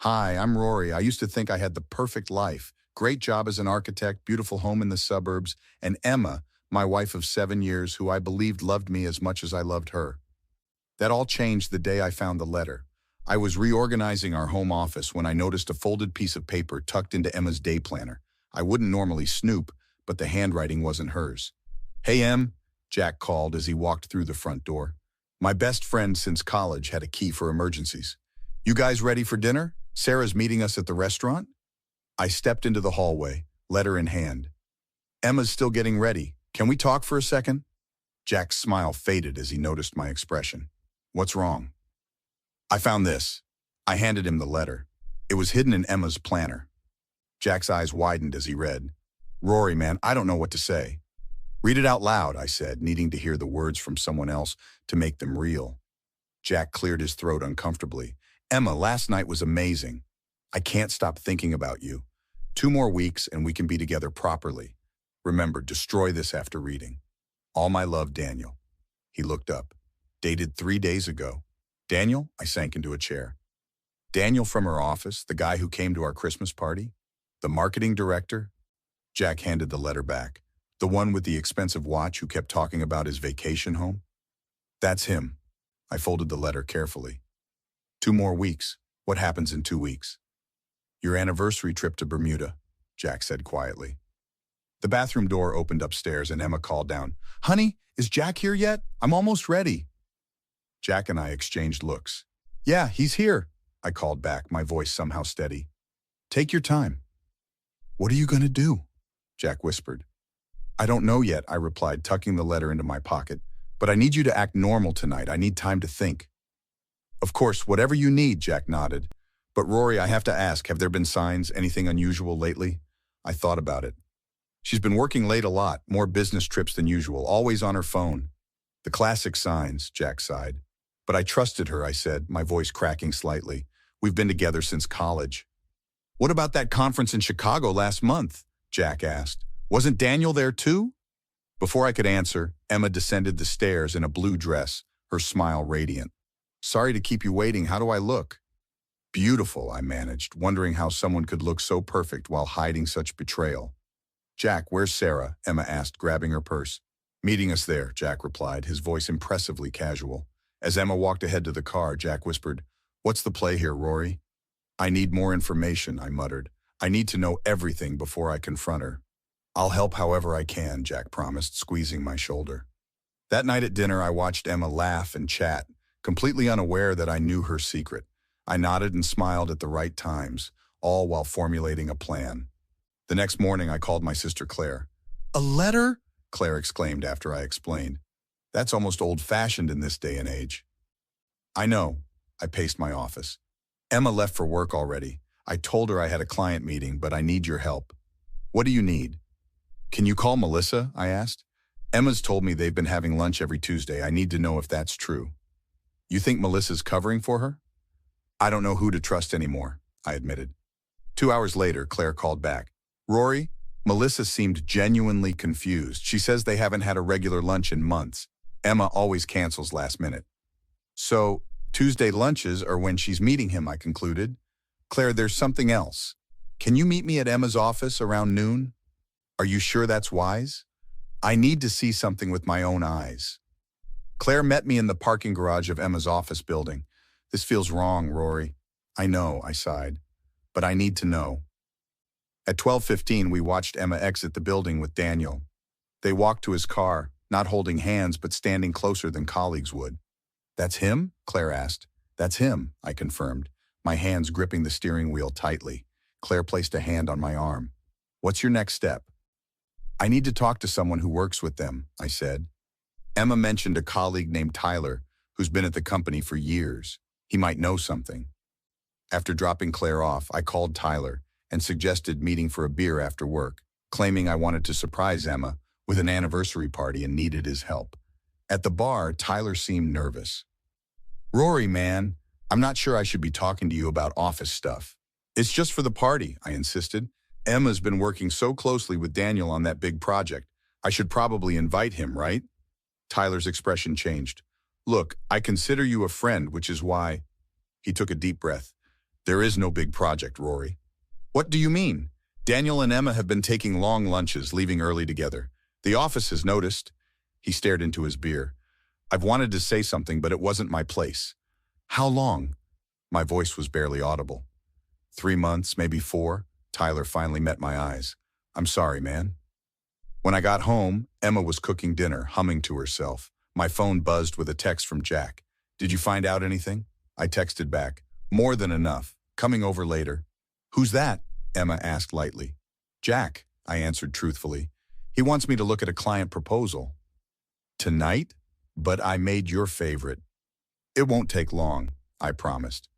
Hi, I'm Rory. I used to think I had the perfect life. Great job as an architect, beautiful home in the suburbs, and Emma, my wife of 7 years, who I believed loved me as much as I loved her. That all changed the day I found the letter. I was reorganizing our home office when I noticed a folded piece of paper tucked into Emma's day planner. I wouldn't normally snoop, but the handwriting wasn't hers. "Hey, Em," Jack called as he walked through the front door. My best friend since college had a key for emergencies. "You guys ready for dinner? Sarah's meeting us at the restaurant?" I stepped into the hallway, letter in hand. "Emma's still getting ready. Can we talk for a second?" Jack's smile faded as he noticed my expression. "What's wrong?" "I found this." I handed him the letter. It was hidden in Emma's planner. Jack's eyes widened as he read. "Rory, man, I don't know what to say." "Read it out loud," I said, needing to hear the words from someone else to make them real. Jack cleared his throat uncomfortably. "Emma, last night was amazing. I can't stop thinking about you. 2 more weeks and we can be together properly. Remember, destroy this after reading. All my love, Daniel." He looked up. "Dated 3 days ago." "Daniel?" I sank into a chair. "Daniel from her office, the guy who came to our Christmas party? The marketing director?" Jack handed the letter back. "The one with the expensive watch who kept talking about his vacation home?" "That's him." I folded the letter carefully. 2 more weeks. What happens in 2 weeks? "Your anniversary trip to Bermuda," Jack said quietly. The bathroom door opened upstairs and Emma called down, "Honey, is Jack here yet? I'm almost ready." Jack and I exchanged looks. "Yeah, he's here," I called back, my voice somehow steady. "Take your time." "What are you going to do?" Jack whispered. "I don't know yet," I replied, tucking the letter into my pocket. "But I need you to act normal tonight. I need time to think." "Of course, whatever you need," Jack nodded. "But Rory, I have to ask, have there been signs, anything unusual lately?" I thought about it. "She's been working late a lot, more business trips than usual, always on her phone." "The classic signs," Jack sighed. "But I trusted her," I said, my voice cracking slightly. "We've been together since college." "What about that conference in Chicago last month?" Jack asked. "Wasn't Daniel there too?" Before I could answer, Emma descended the stairs in a blue dress, her smile radiant. "Sorry to keep you waiting. How do I look?" "Beautiful," I managed, wondering how someone could look so perfect while hiding such betrayal. "Jack, where's Sarah?" Emma asked, grabbing her purse. "Meeting us there," Jack replied, his voice impressively casual. As Emma walked ahead to the car, Jack whispered, "What's the play here, Rory?" "I need more information," I muttered. "I need to know everything before I confront her." "I'll help however I can," Jack promised, squeezing my shoulder. That night at dinner, I watched Emma laugh and chat, completely unaware that I knew her secret. I nodded and smiled at the right times, all while formulating a plan. The next morning, I called my sister Claire. "A letter?" Claire exclaimed after I explained. "That's almost old-fashioned in this day and age." "I know." I paced my office. "Emma left for work already. I told her I had a client meeting, but I need your help." "What do you need?" "Can you call Melissa?" I asked. "Emma's told me they've been having lunch every Tuesday. I need to know if that's true." "You think Melissa's covering for her?" "I don't know who to trust anymore," I admitted. 2 hours later, Claire called back. "Rory, Melissa seemed genuinely confused. She says they haven't had a regular lunch in months. Emma always cancels last minute." "So, Tuesday lunches are when she's meeting him," I concluded. "Claire, there's something else. Can you meet me at Emma's office around noon?" "Are you sure that's wise?" "I need to see something with my own eyes." Claire met me in the parking garage of Emma's office building. "This feels wrong, Rory." "I know," I sighed. "But I need to know." At 12:15, we watched Emma exit the building with Daniel. They walked to his car, not holding hands but standing closer than colleagues would. "That's him?" Claire asked. "That's him," I confirmed, my hands gripping the steering wheel tightly. Claire placed a hand on my arm. "What's your next step?" "I need to talk to someone who works with them," I said. Emma mentioned a colleague named Tyler, who's been at the company for years. He might know something. After dropping Claire off, I called Tyler and suggested meeting for a beer after work, claiming I wanted to surprise Emma with an anniversary party and needed his help. At the bar, Tyler seemed nervous. "Rory, man, I'm not sure I should be talking to you about office stuff." "It's just for the party," I insisted. "Emma's been working so closely with Daniel on that big project. I should probably invite him, right?" Tyler's expression changed. "Look, I consider you a friend, which is why—" He took a deep breath. There is no big project, Rory. What do you mean? Daniel and Emma have been taking long lunches, leaving early together. The office has noticed. He stared into his beer. I've wanted to say something, but it wasn't my place. How long? My voice was barely audible. 3 months, maybe 4. Tyler finally met my eyes. I'm sorry, man. When I got home, Emma was cooking dinner, humming to herself. My phone buzzed with a text from Jack. Did you find out anything? I texted back. More than enough. Coming over later. Who's that? Emma asked lightly. Jack, I answered truthfully. He wants me to look at a client proposal. Tonight? But I made your favorite. It won't take long, I promised.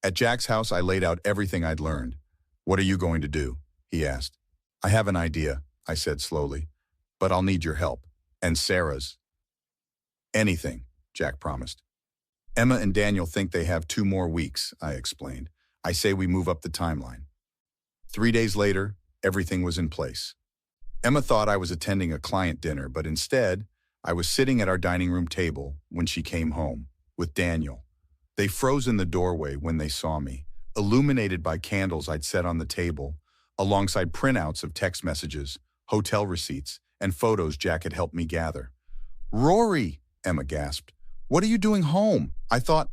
At Jack's house, I laid out everything I'd learned. What are you going to do? He asked. I have an idea, I said slowly, but I'll need your help. And Sarah's. Anything, Jack promised. Emma and Daniel think they have 2 more weeks, I explained. I say we move up the timeline. 3 days later, everything was in place. Emma thought I was attending a client dinner, but instead, I was sitting at our dining room table when she came home, with Daniel. They froze in the doorway when they saw me, illuminated by candles I'd set on the table, alongside printouts of text messages, hotel receipts, and photos Jack had helped me gather. Rory, Emma gasped. What are you doing home? I thought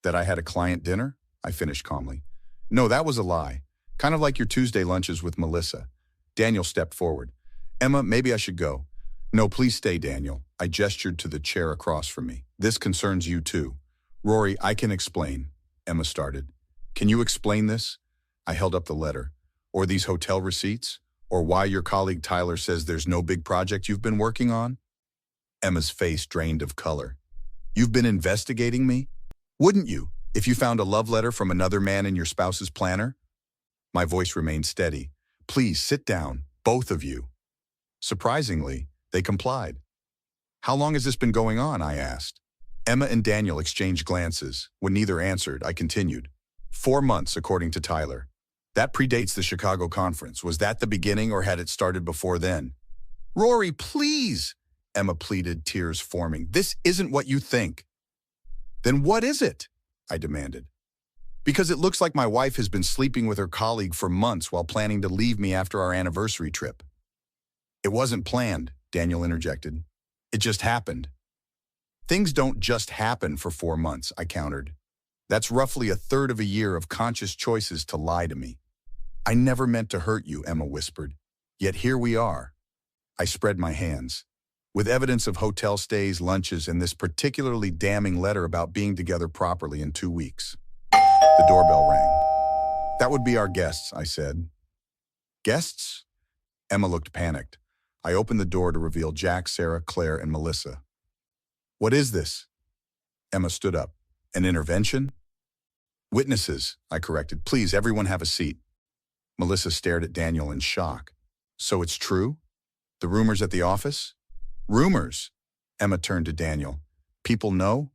that I had a client dinner, I finished calmly. No, that was a lie. Kind of like your Tuesday lunches with Melissa. Daniel stepped forward. Emma, maybe I should go. No, please stay, Daniel. I gestured to the chair across from me. This concerns you too. Rory, I can explain, Emma started. Can you explain this? I held up the letter. Or these hotel receipts? Or why your colleague Tyler says there's no big project you've been working on? Emma's face drained of color. You've been investigating me? Wouldn't you, if you found a love letter from another man in your spouse's planner? My voice remained steady. Please sit down, both of you. Surprisingly, they complied. How long has this been going on? I asked. Emma and Daniel exchanged glances. When neither answered, I continued. 4 months, according to Tyler. That predates the Chicago conference. Was that the beginning or had it started before then? Rory, please, Emma pleaded, tears forming. This isn't what you think. Then what is it? I demanded. Because it looks like my wife has been sleeping with her colleague for months while planning to leave me after our anniversary trip. It wasn't planned, Daniel interjected. It just happened. Things don't just happen for 4 months, I countered. That's roughly 1/3 of a year of conscious choices to lie to me. I never meant to hurt you, Emma whispered. Yet here we are. I spread my hands. With evidence of hotel stays, lunches, and this particularly damning letter about being together properly in 2 weeks. The doorbell rang. That would be our guests, I said. Guests? Emma looked panicked. I opened the door to reveal Jack, Sarah, Claire, and Melissa. What is this? Emma stood up. An intervention? Witnesses, I corrected. Please, everyone have a seat. Melissa stared at Daniel in shock. So it's true? The rumors at the office? Rumors? Emma turned to Daniel. People know?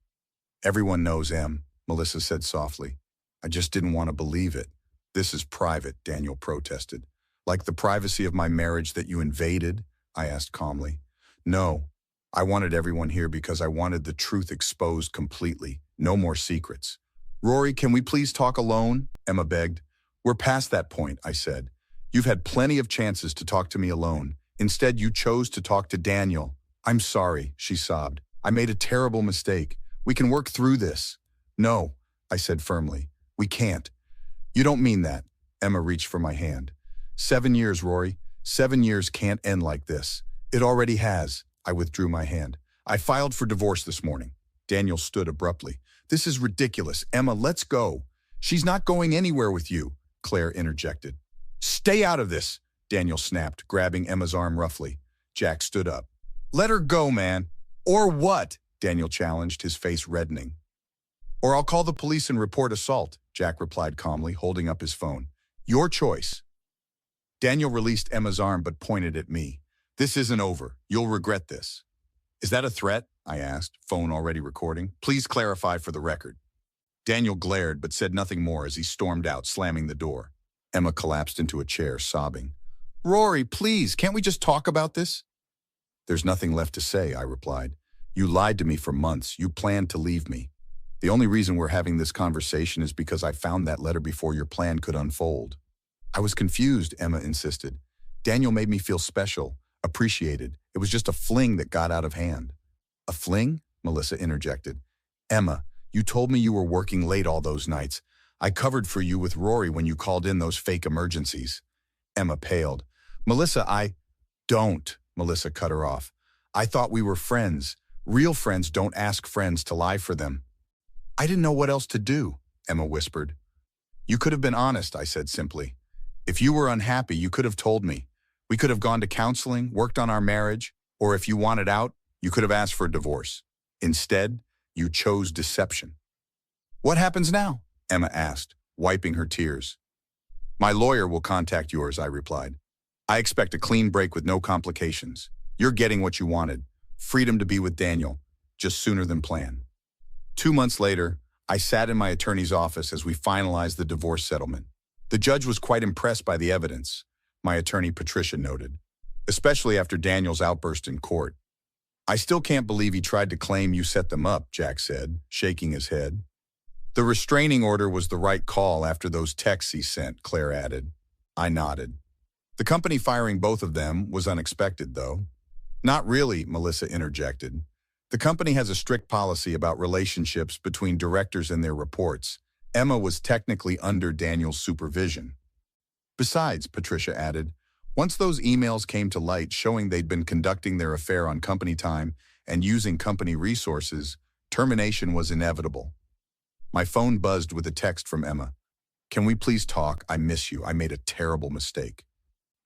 Everyone knows, Em, Melissa said softly. I just didn't want to believe it. This is private, Daniel protested. Like the privacy of my marriage that you invaded? I asked calmly. No, I wanted everyone here because I wanted the truth exposed completely. No more secrets. Rory, can we please talk alone? Emma begged. We're past that point, I said. You've had plenty of chances to talk to me alone. Instead, you chose to talk to Daniel. I'm sorry, she sobbed. I made a terrible mistake. We can work through this. No, I said firmly. We can't. You don't mean that. Emma reached for my hand. 7 years, Rory. 7 years can't end like this. It already has. I withdrew my hand. I filed for divorce this morning. Daniel stood abruptly. This is ridiculous. Emma, let's go. She's not going anywhere with you, Claire interjected. Stay out of this, Daniel snapped, grabbing Emma's arm roughly. Jack stood up. Let her go, man. Or what? Daniel challenged, his face reddening. Or I'll call the police and report assault, Jack replied calmly, holding up his phone. Your choice. Daniel released Emma's arm but pointed at me. This isn't over. You'll regret this. Is that a threat? I asked, phone already recording. Please clarify for the record. Daniel glared but said nothing more as he stormed out, slamming the door. Emma collapsed into a chair, sobbing. Rory, please, can't we just talk about this? There's nothing left to say, I replied. You lied to me for months. You planned to leave me. The only reason we're having this conversation is because I found that letter before your plan could unfold. I was confused, Emma insisted. Daniel made me feel special, appreciated. It was just a fling that got out of hand. A fling? Melissa interjected. Emma, you told me you were working late all those nights. I covered for you with Rory when you called in those fake emergencies. Emma paled. Melissa, Don't, Melissa cut her off. I thought we were friends. Real friends don't ask friends to lie for them. I didn't know what else to do, Emma whispered. You could have been honest, I said simply. If you were unhappy, you could have told me. We could have gone to counseling, worked on our marriage, or if you wanted out, you could have asked for a divorce. Instead, you chose deception. What happens now? Emma asked, wiping her tears. My lawyer will contact yours, I replied. I expect a clean break with no complications. You're getting what you wanted, freedom to be with Daniel, just sooner than planned. 2 months later, I sat in my attorney's office as we finalized the divorce settlement. The judge was quite impressed by the evidence, my attorney Patricia noted, especially after Daniel's outburst in court. I still can't believe he tried to claim you set them up, Jack said, shaking his head. The restraining order was the right call after those texts he sent, Claire added. I nodded. The company firing both of them was unexpected, though. Not really, Melissa interjected. The company has a strict policy about relationships between directors and their reports. Emma was technically under Daniel's supervision. Besides, Patricia added, once those emails came to light showing they'd been conducting their affair on company time and using company resources, termination was inevitable. My phone buzzed with a text from Emma. Can we please talk? I miss you. I made a terrible mistake.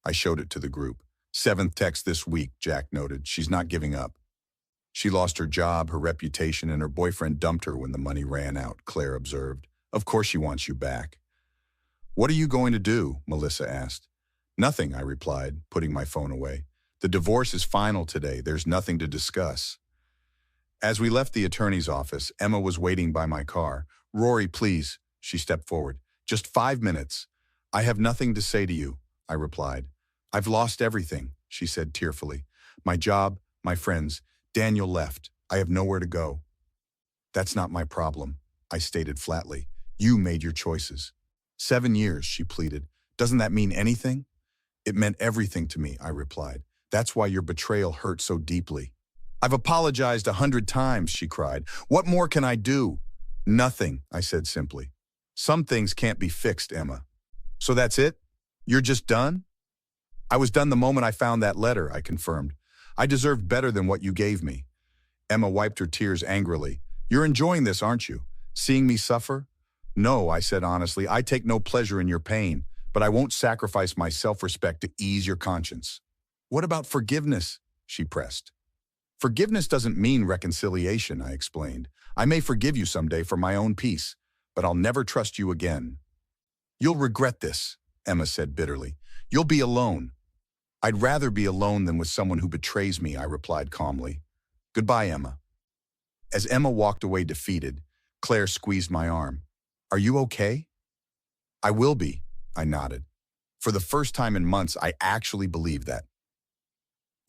I showed it to the group. 7th text this week, Jack noted. She's not giving up. She lost her job, her reputation, and her boyfriend dumped her when the money ran out, Claire observed. Of course she wants you back. What are you going to do? Melissa asked. Nothing, I replied, putting my phone away. The divorce is final today. There's nothing to discuss. As we left the attorney's office, Emma was waiting by my car. Rory, please, she stepped forward. Just 5 minutes. I have nothing to say to you, I replied. I've lost everything, she said tearfully. My job, my friends. Daniel left. I have nowhere to go. That's not my problem, I stated flatly. You made your choices. 7 years, she pleaded. Doesn't that mean anything? It meant everything to me, I replied. That's why your betrayal hurt so deeply. I've apologized 100 times, she cried. What more can I do? Nothing, I said simply. Some things can't be fixed, Emma. So that's it? You're just done? I was done the moment I found that letter, I confirmed. I deserved better than what you gave me. Emma wiped her tears angrily. You're enjoying this, aren't you? Seeing me suffer? No, I said honestly, I take no pleasure in your pain, but I won't sacrifice my self-respect to ease your conscience. What about forgiveness? She pressed. Forgiveness doesn't mean reconciliation, I explained. I may forgive you someday for my own peace, but I'll never trust you again. You'll regret this, Emma said bitterly. You'll be alone. I'd rather be alone than with someone who betrays me, I replied calmly. Goodbye, Emma. As Emma walked away defeated, Claire squeezed my arm. Are you okay? I will be, I nodded. For the first time in months, I actually believed that.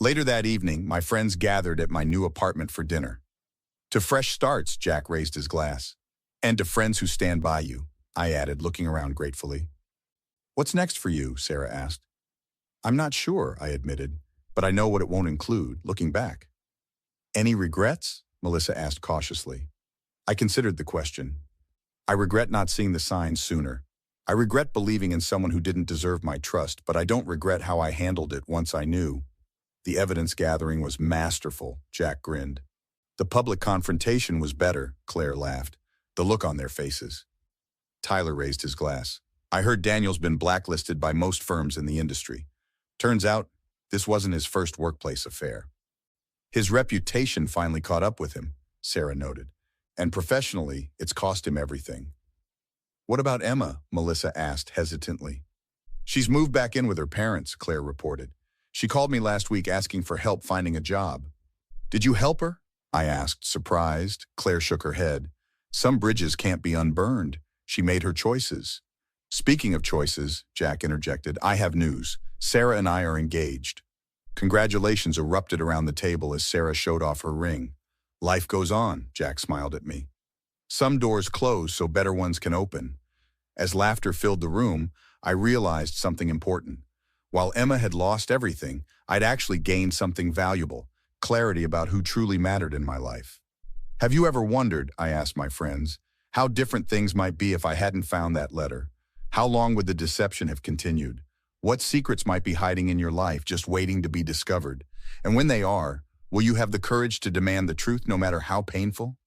Later that evening, my friends gathered at my new apartment for dinner. To fresh starts, Jack raised his glass. And to friends who stand by you, I added, looking around gratefully. What's next for you? Sarah asked. I'm not sure, I admitted, but I know what it won't include, looking back. Any regrets? Melissa asked cautiously. I considered the question. I regret not seeing the signs sooner. I regret believing in someone who didn't deserve my trust, but I don't regret how I handled it once I knew. The evidence gathering was masterful, Jack grinned. The public confrontation was better, Claire laughed, the look on their faces. Tyler raised his glass. I heard Daniel's been blacklisted by most firms in the industry. Turns out, this wasn't his first workplace affair. His reputation finally caught up with him, Sarah noted, and professionally, it's cost him everything. What about Emma? Melissa asked hesitantly. She's moved back in with her parents, Claire reported. She called me last week asking for help finding a job. Did you help her? I asked, surprised. Claire shook her head. Some bridges can't be unburned. She made her choices. Speaking of choices, Jack interjected, I have news. Sarah and I are engaged. Congratulations erupted around the table as Sarah showed off her ring. Life goes on, Jack smiled at me. Some doors close so better ones can open. As laughter filled the room, I realized something important. While Emma had lost everything, I'd actually gained something valuable, clarity about who truly mattered in my life. Have you ever wondered, I asked my friends, how different things might be if I hadn't found that letter? How long would the deception have continued? What secrets might be hiding in your life just waiting to be discovered? And when they are, will you have the courage to demand the truth no matter how painful?